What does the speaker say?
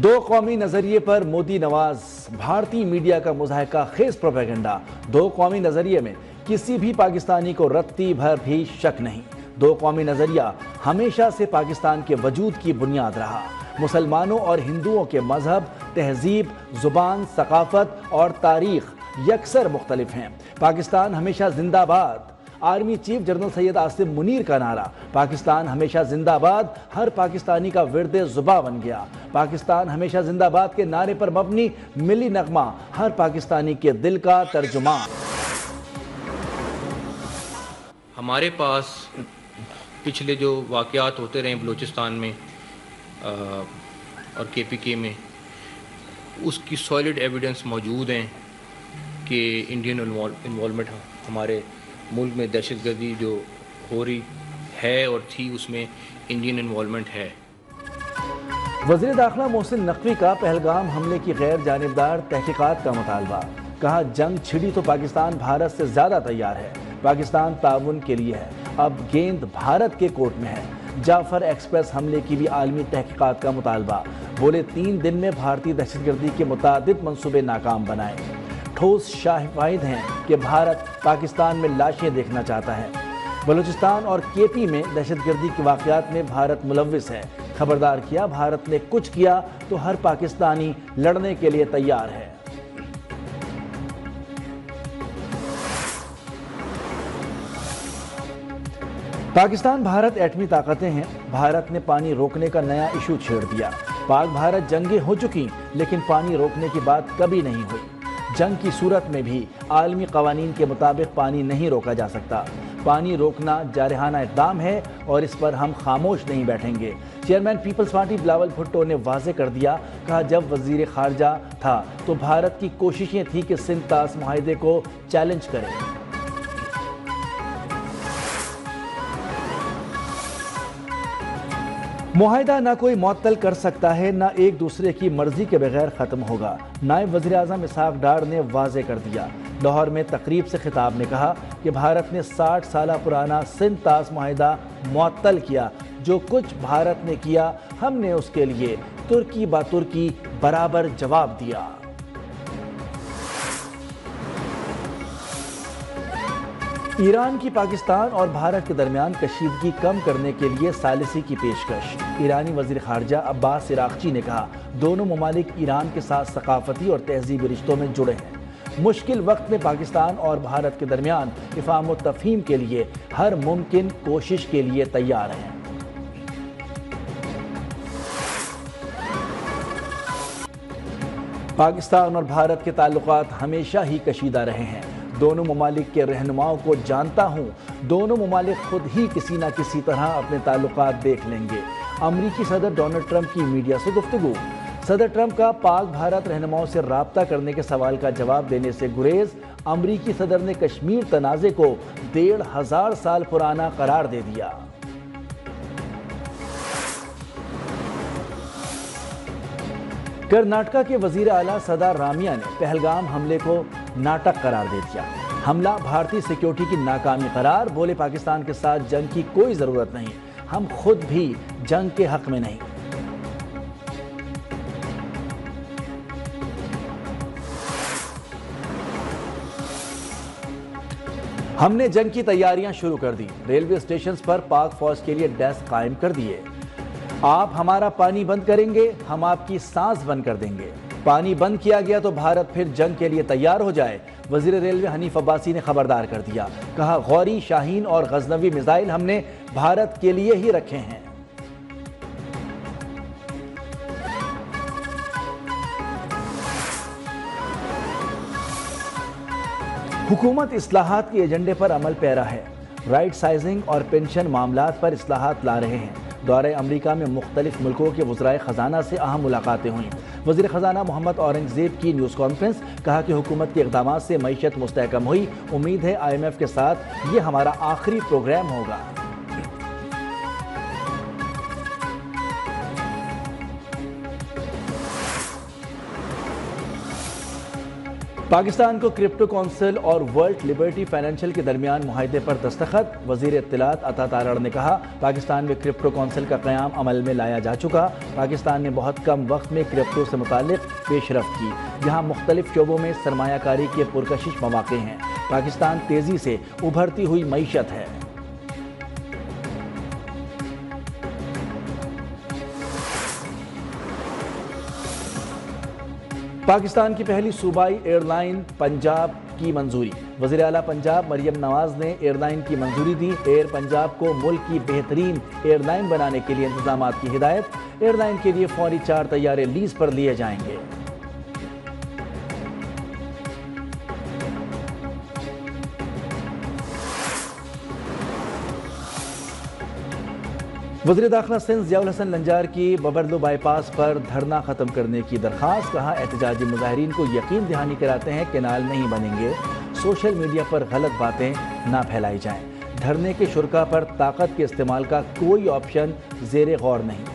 دو قومی نظریے پر مودی نواز بھارتی میڈیا کا مضحکہ خیز پروپیگنڈا۔ دو قومی نظریے میں کسی بھی پاکستانی کو رتی بھر بھی شک نہیں۔ دو قومی نظریہ ہمیشہ سے پاکستان کے وجود کی بنیاد رہا۔ مسلمانوں اور ہندوؤں کے مذہب، تہذیب، زبان، ثقافت اور تاریخ یکسر مختلف ہیں۔ پاکستان ہمیشہ زندہ باد۔ Army chief general Syed Asim Munir کا نعرہ پاکستان ہمیشہ زندہ باد ہر پاکستانی کا ورد زباں بن گیا۔ پاکستان ہمیشہ زندہ باد کے نعرے پر مبنی ملی نغمہ ہر پاکستانی کے دل کا ترجمان۔ ہمارے پاس پچھلے جو واقعات ہوتے رہے بلوچستان میں اور KPK میں، اس کی سالڈ ایویڈنس موجود ہیں کہ انڈین انوالومنٹ ہمارے ملک میں دہشت گردی جو ہو رہی ہے اور تھی، اس میں انڈین انوالومنٹ ہے۔ وزیر داخلہ محسن نقوی کا پہلگام حملے کی غیر جانبدار تحقیقات کا مطالبہ۔ کہا جنگ چھڑی تو پاکستان بھارت سے زیادہ تیار ہے۔ پاکستان تعاون کے لیے ہے، اب گیند بھارت کے کورٹ میں ہے۔ جعفر ایکسپریس حملے کی بھی عالمی تحقیقات کا مطالبہ۔ بولے 3 دن میں بھارتی دہشت گردی کے متعدد منصوبے ناکام بنائے۔ ٹھوس شواہد ہیں کہ بھارت پاکستان میں لاشیں دیکھنا چاہتا ہے۔ بلوچستان اور KP میں دہشت گردی کے واقعات میں بھارت ملوث ہے۔ خبردار کیا بھارت نے کچھ کیا تو ہر پاکستانی لڑنے کے لیے تیار ہے۔ پاکستان بھارت ایٹمی طاقتیں ہیں۔ بھارت نے پانی روکنے کا نیا ایشو چھیڑ دیا۔ پاک بھارت جنگیں ہو چکی لیکن پانی روکنے کی بات کبھی نہیں ہوئی۔ جنگ کی صورت میں بھی عالمی قوانین کے مطابق پانی نہیں روکا جا سکتا۔ پانی روکنا جارحانہ اقدام ہے اور اس پر ہم خاموش نہیں بیٹھیں گے۔ چیئرمین پیپلز پارٹی بلاول بھٹو نے واضح کر دیا۔ کہا جب وزیر خارجہ تھا تو بھارت کی کوششیں تھیں کہ سندھ طاس معاہدے کو چیلنج کرے۔ معاہدہ نہ کوئی معطل کر سکتا ہے، نہ ایک دوسرے کی مرضی کے بغیر ختم ہوگا۔ نائب وزیر اعظم اسحاق ڈار نے واضح کر دیا۔ لاہور میں تقریب سے خطاب میں کہا کہ بھارت نے 60 سالہ پرانا سندھ طاس معاہدہ معطل کیا۔ جو کچھ بھارت نے کیا ہم نے اس کے لیے ترکی با ترکی برابر جواب دیا۔ ایران کی پاکستان اور بھارت کے درمیان کشیدگی کم کرنے کے لیے ثالثی کی پیشکش۔ ایرانی وزیر خارجہ عباس عراقچی نے کہا دونوں ممالک ایران کے ساتھ ثقافتی اور تہذیبی رشتوں میں جڑے ہیں۔ مشکل وقت میں پاکستان اور بھارت کے درمیان افہام و تفہیم کے لیے ہر ممکن کوشش کے لیے تیار ہیں۔ پاکستان اور بھارت کے تعلقات ہمیشہ ہی کشیدہ رہے ہیں۔ دونوں ممالک کے رہنماؤں کو جانتا ہوں۔ دونوں ممالک خود ہی کسی نہ کسی طرح اپنے تعلقات دیکھ لیں گے۔ امریکی صدر ڈونلڈ ٹرمپ کی میڈیا سے گفتگو۔ صدر ٹرمپ کا پاک بھارت رہنماؤں سے رابطہ کرنے کے سوال کا جواب دینے سے گریز۔ امریکی صدر نے کشمیر تنازع کو 1500 سال پرانا قرار دے دیا۔ کرناٹکا کے وزیر اعلیٰ سدا رامیہ نے پہلگام حملے کو ناٹک قرار دے دیا۔ حملہ بھارتی سیکیورٹی کی ناکامی قرار۔ بولے پاکستان کے ساتھ جنگ کی کوئی ضرورت نہیں، ہم خود بھی جنگ کے حق میں نہیں۔ ہم نے جنگ کی تیاریاں شروع کر دی۔ ریلوے اسٹیشنز پر پاک فوج کے لیے ڈیسک قائم کر دیے۔ آپ ہمارا پانی بند کریں گے، ہم آپ کی سانس بند کر دیں گے۔ پانی بند کیا گیا تو بھارت پھر جنگ کے لیے تیار ہو جائے۔ وزیر ریلوے حنیف عباسی نے خبردار کر دیا۔ کہا غوری، شاہین اور غزنوی میزائل ہم نے بھارت کے لیے ہی رکھے ہیں۔ حکومت اصلاحات کے ایجنڈے پر عمل پیرا ہے۔ رائٹ سائزنگ اور پینشن معاملات پر اصلاحات لا رہے ہیں۔ دورہ امریکہ میں مختلف ملکوں کے وزرائے خزانہ سے اہم ملاقاتیں ہوئیں۔ وزیر خزانہ محمد اورنگزیب کی نیوز کانفرنس۔ کہا کہ حکومت کے اقدامات سے معیشت مستحکم ہوئی۔ امید ہے IMF کے ساتھ یہ ہمارا آخری پروگرام ہوگا۔ پاکستان کو کرپٹو کونسل اور ورلڈ لبرٹی فائنینشل کے درمیان معاہدے پر دستخط۔ وزیر اطلاعات عطا تارڑ نے کہا پاکستان میں کرپٹو کونسل کا قیام عمل میں لایا جا چکا۔ پاکستان نے بہت کم وقت میں کرپٹو سے متعلق پیش رفت کی، جہاں مختلف شعبوں میں سرمایہ کاری کے پرکشش مواقع ہیں۔ پاکستان تیزی سے ابھرتی ہوئی معیشت ہے۔ پاکستان کی پہلی صوبائی ایئر لائن پنجاب کی منظوری۔ وزیر اعلیٰ پنجاب مریم نواز نے ایئر لائن کی منظوری دی۔ ایئر پنجاب کو ملک کی بہترین ایئر لائن بنانے کے لیے انتظامات کی ہدایت۔ ایئر لائن کے لیے فوری 4 طیارے لیز پر لیے جائیں گے۔ وزیر داخلہ سندھ ضیاء الحسن لنجار کی ببرلو بائی پاس پر دھرنا ختم کرنے کی درخواست۔ کہا احتجاجی مظاہرین کو یقین دہانی کراتے ہیں کینال نہیں بنیں گے، سوشل میڈیا پر غلط باتیں نہ پھیلائی جائیں۔ دھرنے کے شرکا پر طاقت کے استعمال کا کوئی آپشن زیر غور نہیں۔